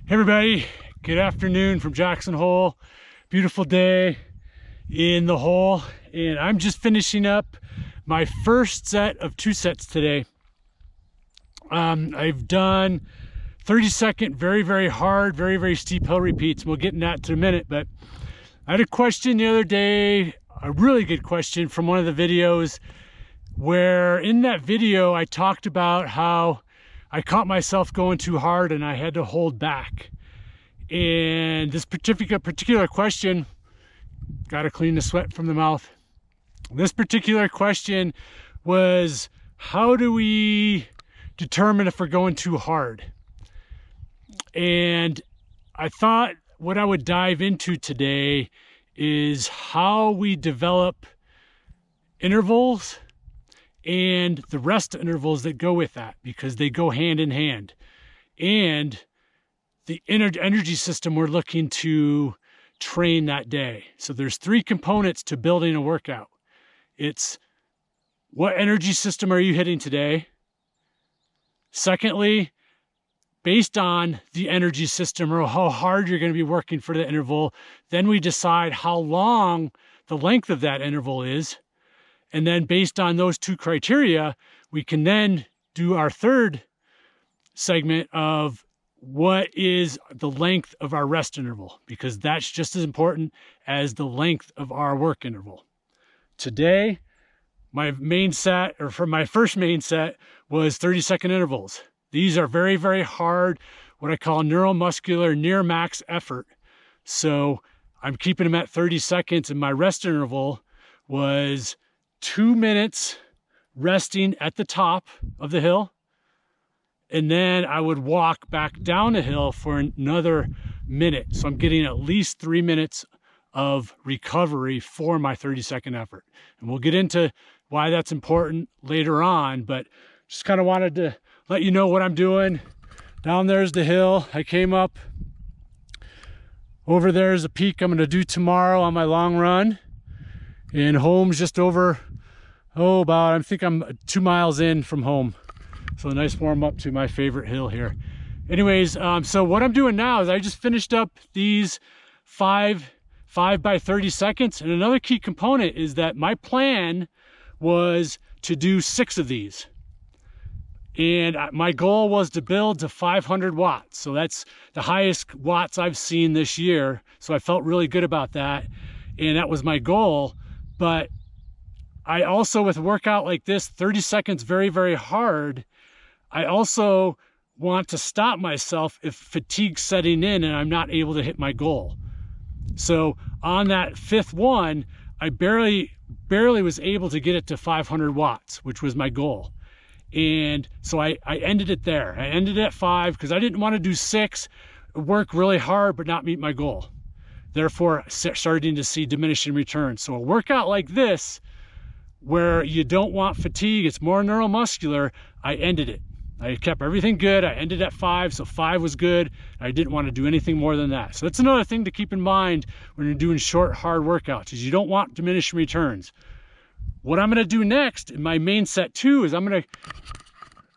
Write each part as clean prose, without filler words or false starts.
Hey everybody, good afternoon from Jackson Hole. Beautiful day in the hole, and I'm just finishing up my first set of 2 sets today. I've done 30-second, very hard, very steep hill repeats, and we'll get into that in a minute. But I had a question the other day, a really good question from one of the videos, where in that video I talked about how I caught myself going too hard and I had to hold back. And this particular question, gotta clean the sweat from the mouth. This particular question was, how do we determine if we're going too hard? And I thought what I would dive into today is how we develop intervals and the rest intervals that go with that, because they go hand in hand. And the energy system we're looking to train that day. So there's 3 components to building a workout. It's what energy system are you hitting today? Secondly, based on the energy system or how hard you're going to be working for the interval, then we decide how long the length of that interval is. And then based on those 2 criteria, we can then do our third segment of what is the length of our rest interval, because that's just as important as the length of our work interval. Today, my main set, or for my first main set, was 30-second intervals. These are very hard, what I call neuromuscular near max effort. So I'm keeping them at 30 seconds, and my rest interval was 2 minutes resting at the top of the hill, and then I would walk back down the hill for another minute. So I'm getting at least 3 minutes of recovery for my 30-second effort. And we'll get into why that's important later on, but just kind of wanted to let you know what I'm doing. Down there's the hill. I came up. Over there's a peak I'm going to do tomorrow on my long run. And home's just over, I think I'm 2 miles in from home. So a nice warm up to my favorite hill here. Anyways, so what I'm doing now is I just finished up these 5 by 30 seconds. And another key component is that my plan was to do 6 of these. And my goal was to build to 500 watts. So that's the highest watts I've seen this year. So I felt really good about that. And that was my goal. But I also, with a workout like this, 30 seconds, very hard, I also want to stop myself if fatigue's setting in and I'm not able to hit my goal. So on that 5th one, I barely was able to get it to 500 watts, which was my goal. And so I ended it there. I ended at 5 because I didn't want to do 6, work really hard, but not meet my goal. Therefore, starting to see diminishing returns. So a workout like this, where you don't want fatigue, it's more neuromuscular, I ended it. I kept everything good. I ended at 5, so 5 was good. I didn't want to do anything more than that. So that's another thing to keep in mind when you're doing short, hard workouts, is you don't want diminishing returns. What I'm going to do next in my main set 2 is I'm going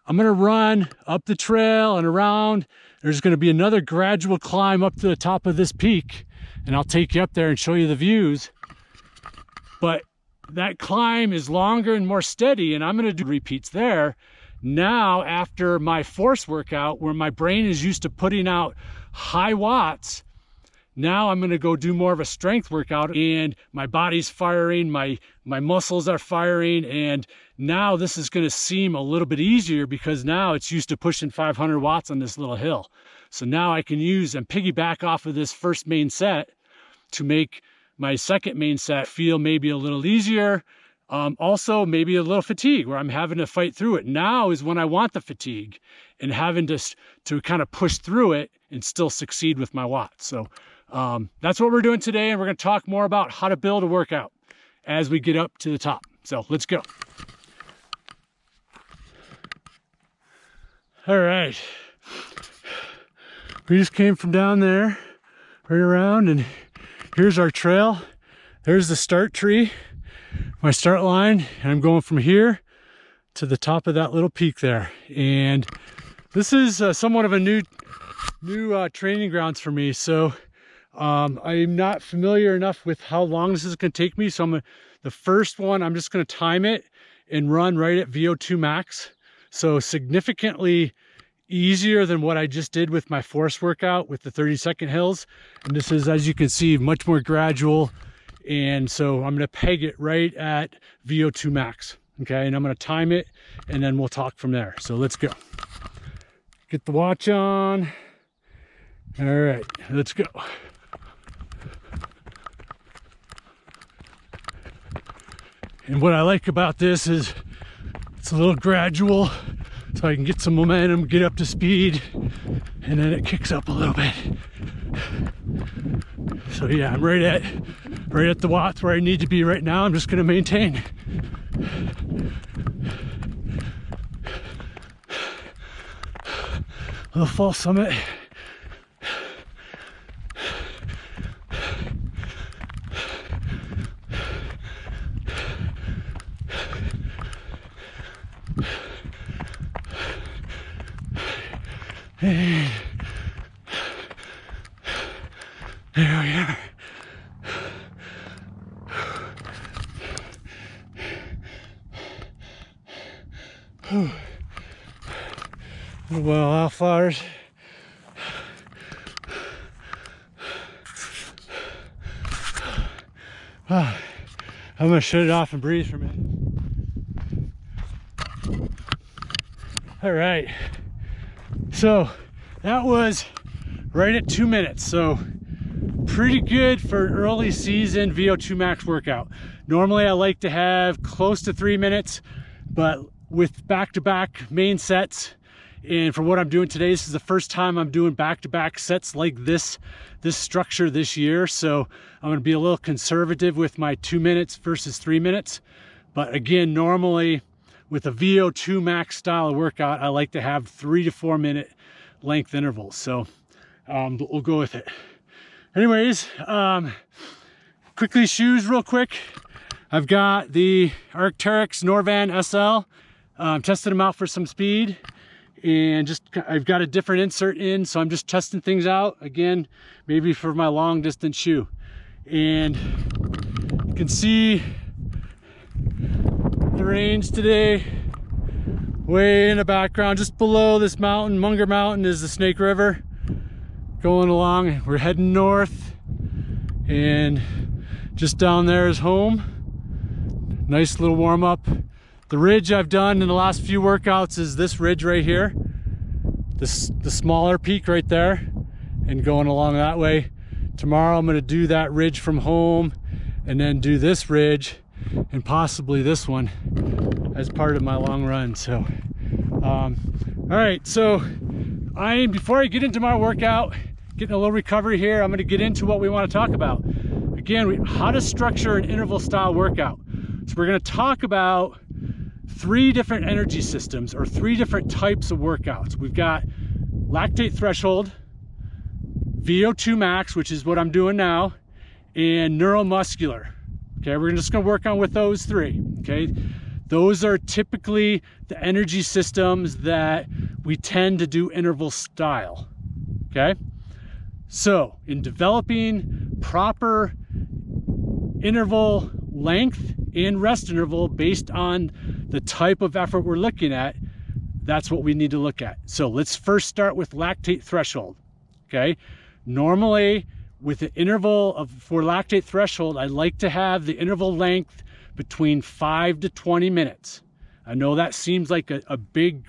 to run up the trail and around. There's going to be another gradual climb up to the top of this peak, and I'll take you up there and show you the views. But that climb is longer and more steady, and I'm going to do repeats there. Now, after my force workout, where my brain is used to putting out high watts, now I'm going to go do more of a strength workout, and my body's firing, my muscles are firing, and now this is going to seem a little bit easier because now it's used to pushing 500 watts on this little hill. So now I can use and piggyback off of this first main set to make my second main set feel maybe a little easier. Also maybe a little fatigue where I'm having to fight through it. Now is when I want the fatigue and having to kind of push through it and still succeed with my watts. So that's what we're doing today, and we're going to talk more about how to build a workout as we get up to the top. So let's go. All right. We just came from down there, right around, and here's our trail. There's the start tree, my start line, and I'm going from here to the top of that little peak there. And this is somewhat of a new new training grounds for me. So I'm not familiar enough with how long this is going to take me. So the first one, I'm just going to time it and run right at VO2 max. So significantly easier than what I just did with my force workout with the 30-second hills. And this is, as you can see, much more gradual. And so I'm going to peg it right at VO2 max. Okay, and I'm going to time it and then we'll talk from there. So let's go. Get the watch on. All right, let's go. And what I like about this is it's a little gradual, so I can get some momentum, get up to speed, and then it kicks up a little bit. So yeah, I'm right at the watts where I need to be right now. I'm just going to maintain. A little false summit. And there we are. Wildflowers. I'm gonna shut it off and breathe for a minute. All right, so that was right at 2 minutes. So pretty good for an early season VO2 max workout. Normally I like to have close to 3 minutes, but with back-to-back main sets, and for what I'm doing today, this is the first time I'm doing back-to-back sets like this structure this year. So I'm going to be a little conservative with my 2 minutes versus 3 minutes. But again, normally with a VO2 max style of workout, I like to have 3 to 4 minute length intervals. So we'll go with it. Anyways, quickly shoes real quick. I've got the Arc'teryx Norvan SL. Tested them out for some speed, and I've got a different insert in, so I'm just testing things out again, maybe for my long distance shoe. And you can see the range today way in the background. Just below this mountain, Munger Mountain, is the Snake River going along. We're heading north, and just down there is home. Nice little warm up. The ridge I've done in the last few workouts is this ridge right here, the smaller peak right there, and going along that way. Tomorrow I'm going to do that ridge from home, and then do this ridge and possibly this one as part of my long run. So all right, so before I get into my workout, getting a little recovery here, I'm going to get into what we want to talk about. Again, how to structure an interval style workout. So we're going to talk about 3 different energy systems, or 3 different types of workouts. We've got lactate threshold, VO2 max, which is what I'm doing now, and neuromuscular. Okay, we're just going to work on with those 3. Okay, those are typically the energy systems that we tend to do interval style. Okay, so in developing proper interval length and rest interval based on the type of effort we're looking at, that's what we need to look at. So let's first start with lactate threshold. Okay, normally with an interval for lactate threshold, I like to have the interval length between 5 to 20 minutes. I know that seems like a big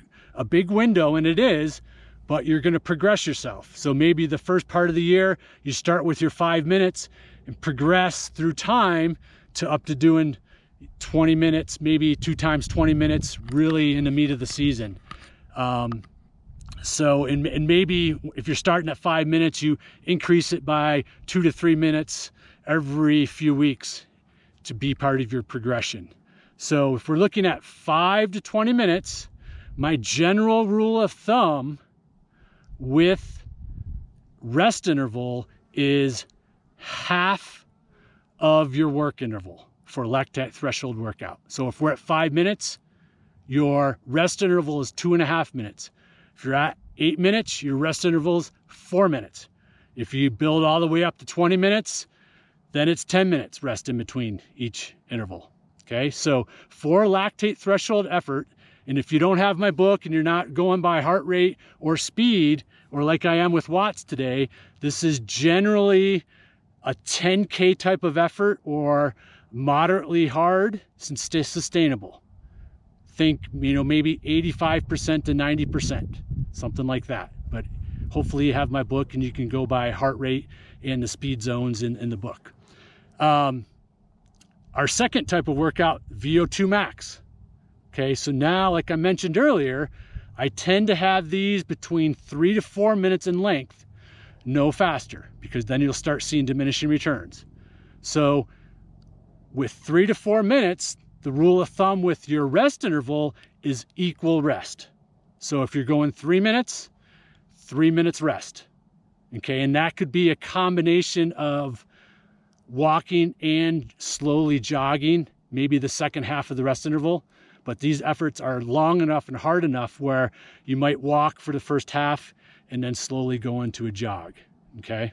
window, and it is, but you're going to progress yourself. So maybe the first part of the year, you start with your 5 minutes and progress through time to up to doing 20 minutes, maybe 2 times 20 minutes, really in the meat of the season. So, and maybe if you're starting at 5 minutes, you increase it by 2 to 3 minutes every few weeks to be part of your progression. So if we're looking at 5 to 20 minutes, my general rule of thumb with rest interval is half of your work interval for lactate threshold workout. So if we're at 5 minutes, your rest interval is 2.5 minutes. If you're at 8 minutes, your rest interval's 4 minutes. If you build all the way up to 20 minutes, then it's 10 minutes rest in between each interval. Okay, so for lactate threshold effort, and if you don't have my book and you're not going by heart rate or speed, or like I am with watts today, this is generally a 10K type of effort or moderately hard and sustainable. Think, maybe 85% to 90%, something like that. But hopefully you have my book and you can go by heart rate and the speed zones in the book. Our second type of workout, VO2 max. Okay, so now, like I mentioned earlier, I tend to have these between 3 to 4 minutes in length, no faster, because then you'll start seeing diminishing returns. So with 3 to 4 minutes, the rule of thumb with your rest interval is equal rest. So if you're going 3 minutes, 3 minutes rest. Okay, and that could be a combination of walking and slowly jogging, maybe the second half of the rest interval. But these efforts are long enough and hard enough where you might walk for the first half and then slowly go into a jog. Okay,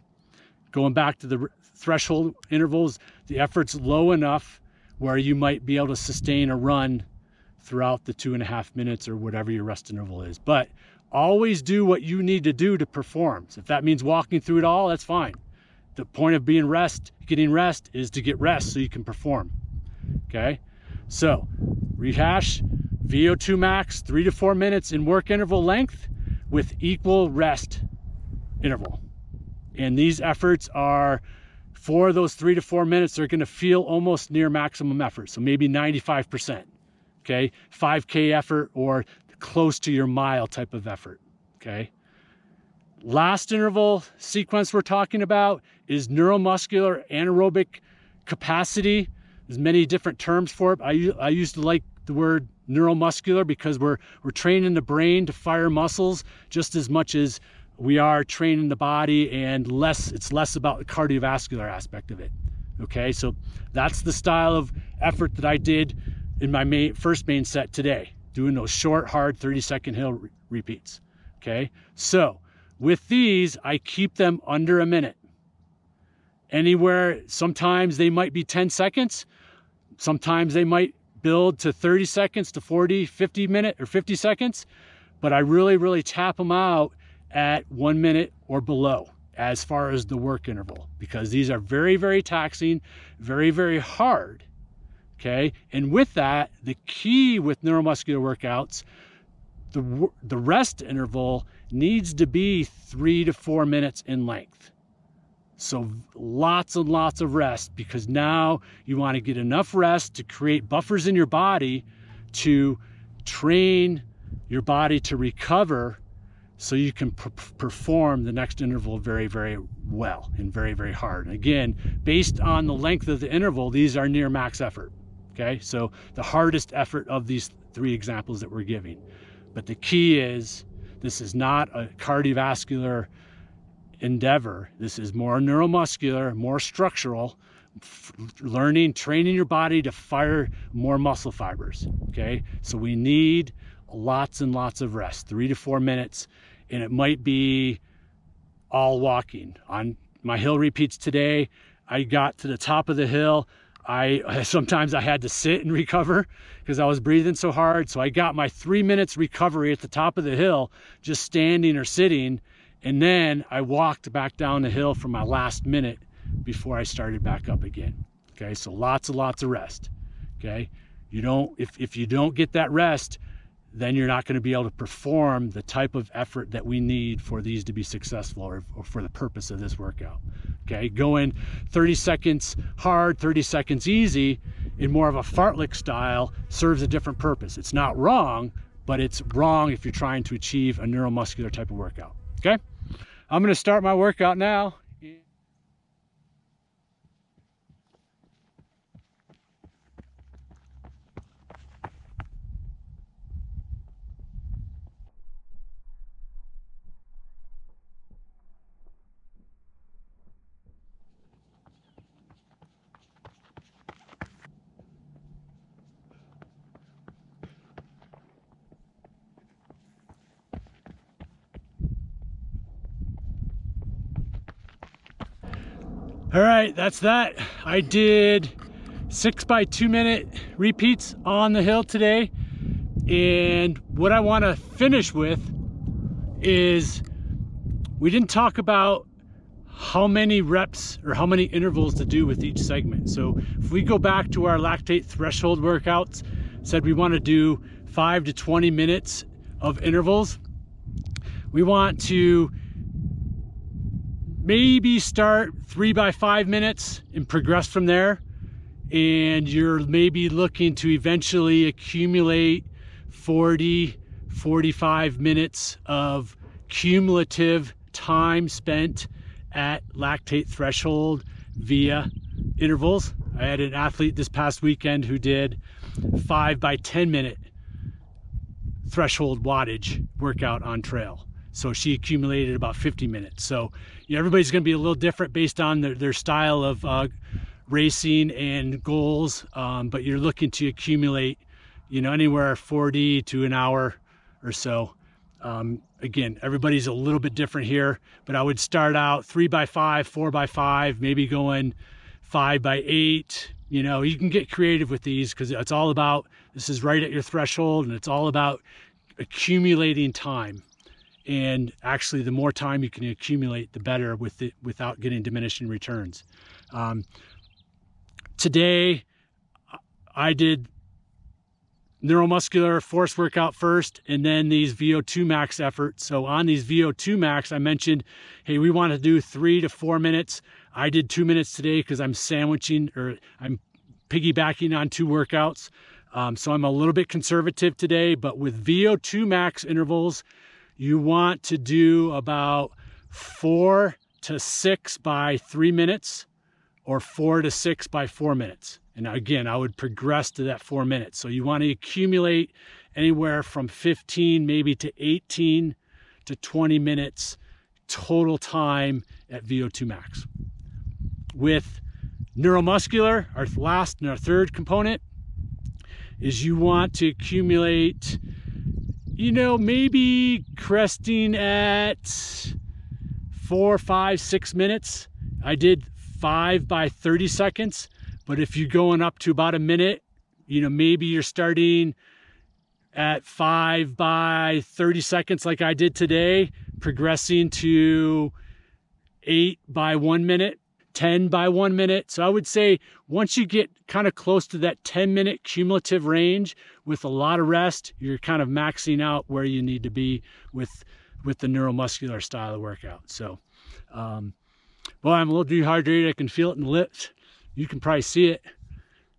going back to the threshold intervals, the effort's low enough where you might be able to sustain a run throughout the 2.5 minutes or whatever your rest interval is. But always do what you need to do to perform. So if that means walking through it all, that's fine. The point of getting rest is to get rest so you can perform. Okay, so rehash, VO2 max, 3 to 4 minutes in work interval length with equal rest interval. And these efforts are, for those 3 to 4 minutes, they're going to feel almost near maximum effort. So maybe 95%, okay? 5K effort or close to your mile type of effort, okay? Last interval sequence we're talking about is neuromuscular anaerobic capacity. There's many different terms for it. I used to like the word neuromuscular because we're training the brain to fire muscles just as much as we are training the body, and it's less about the cardiovascular aspect of it. Okay, so that's the style of effort that I did in my first main set today, doing those short, hard 30-second hill repeats. Okay, so with these, I keep them under a minute. Anywhere, sometimes they might be 10 seconds, sometimes they might build to 30 seconds to 40, 50 minutes or 50 seconds, but I really tap them out at 1 minute or below as far as the work interval, because these are very taxing, very hard. Okay, and with that, the key with neuromuscular workouts, the rest interval needs to be 3 to 4 minutes in length. So lots and lots of rest, because now you want to get enough rest to create buffers in your body to train your body to recover so you can perform the next interval very well and very hard. And again, based on the length of the interval, these are near max effort. Okay, so the hardest effort of these 3 examples that we're giving. But the key is, this is not a cardiovascular endeavor. This is more neuromuscular, more structural, training your body to fire more muscle fibers. Okay, so we need lots and lots of rest, 3 to 4 minutes, and it might be all walking. On my hill repeats today, I got to the top of the hill. Sometimes I had to sit and recover because I was breathing so hard. So I got my 3 minutes recovery at the top of the hill, just standing or sitting. And then I walked back down the hill for my last minute before I started back up again. Okay, so lots of rest. Okay, if you don't get that rest, then you're not going to be able to perform the type of effort that we need for these to be successful, or for the purpose of this workout. Okay, going 30 seconds hard, 30 seconds easy in more of a fartlek style serves a different purpose. It's not wrong, but it's wrong if you're trying to achieve a neuromuscular type of workout. Okay, I'm going to start my workout now. All right, that's that. I did 6 by 2 minute repeats on the hill today. And what I want to finish with is, we didn't talk about how many reps or how many intervals to do with each segment. So if we go back to our lactate threshold workouts, said we want to do 5 to 20 minutes of intervals. We want to maybe start 3 by 5 minutes and progress from there. And you're maybe looking to eventually accumulate 40, 45 minutes of cumulative time spent at lactate threshold via intervals. I had an athlete this past weekend who did 5 by 10 minute threshold wattage workout on trail. So she accumulated about 50 minutes. So everybody's going to be a little different based on their style of racing and goals, but you're looking to accumulate, anywhere 40 to an hour or so. Again, everybody's a little bit different here, but I would start out 3 by 5, 4 by 5, maybe going 5 by 8. You can get creative with these because it's all about, this is right at your threshold, and it's all about accumulating time. And actually, the more time you can accumulate, the better with it, without getting diminishing returns. Today, I did neuromuscular force workout first, and then these VO2 max efforts. So on these VO2 max, I mentioned, hey, we want to do 3 to 4 minutes. I did 2 minutes today because I'm sandwiching, or I'm piggybacking on 2 workouts. So I'm a little bit conservative today, but with VO2 max intervals, you want to do about 4 to 6 by 3 minutes or 4 to 6 by 4 minutes. And again, I would progress to that 4 minutes. So you want to accumulate anywhere from 15, maybe to 18 to 20 minutes total time at VO2 max. With neuromuscular, our last and our third component, is you want to accumulate, maybe cresting at 4, 5, 6 minutes. I did 5 by 30 seconds. But if you're going up to about a minute, maybe you're starting at 5 by 30 seconds like I did today, progressing to 8 by 1 minute, 10 by 1 minute. So I would say once you get kind of close to that 10-minute cumulative range with a lot of rest, you're kind of maxing out where you need to be with the neuromuscular style of workout. So, I'm a little dehydrated. I can feel it in the lips. You can probably see it.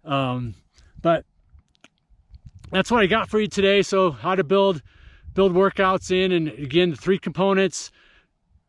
But that's what I got for you today. So how to build workouts in, and again, the 3 components: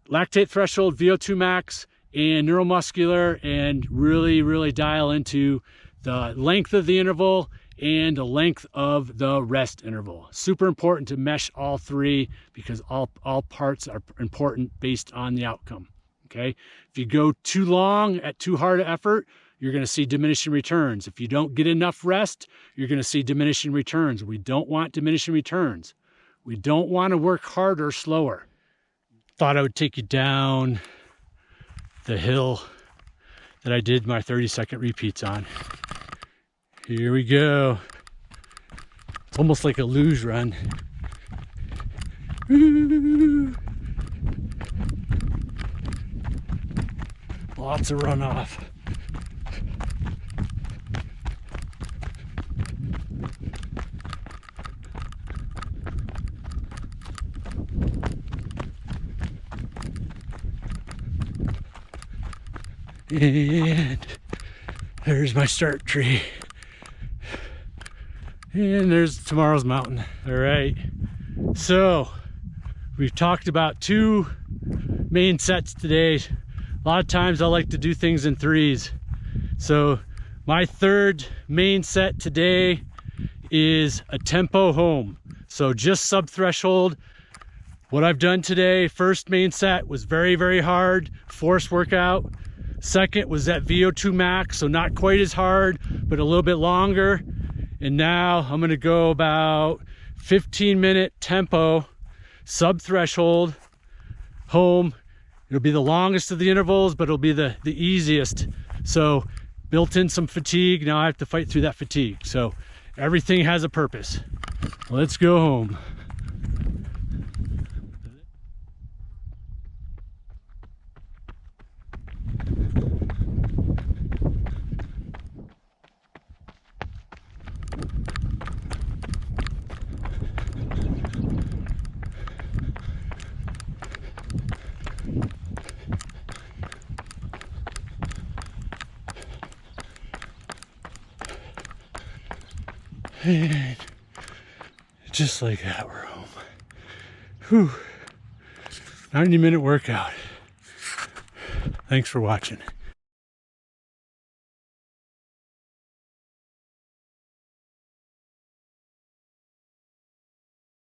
lactate threshold, VO2 max, and neuromuscular, and really dial into the length of the interval and the length of the rest interval. Super important to mesh all 3 because all parts are important based on the outcome. Okay. If you go too long at too hard an effort, you're going to see diminishing returns. If you don't get enough rest, you're going to see diminishing returns. We don't want diminishing returns. We don't want to work harder, slower. Thought I would take you down the hill that I did my 30-second repeats on. Here we go. It's almost like a luge run. Woo! Lots of runoff. And there's my start tree. And there's tomorrow's mountain. All right. So we've talked about 2 main sets today. A lot of times I like to do things in 3s. So my 3rd main set today is a tempo home. So just sub threshold. What I've done today, first main set was very hard, force workout. Second was that VO2 max, so not quite as hard, but a little bit longer. And now I'm gonna go about 15-minute tempo, sub threshold, home, It'll be the longest of the intervals, but it'll be the easiest. So built in some fatigue. Now I have to fight through that fatigue. So everything has a purpose. Let's go home. And just like that, we're home. Whew. 90-minute workout. Thanks for watching.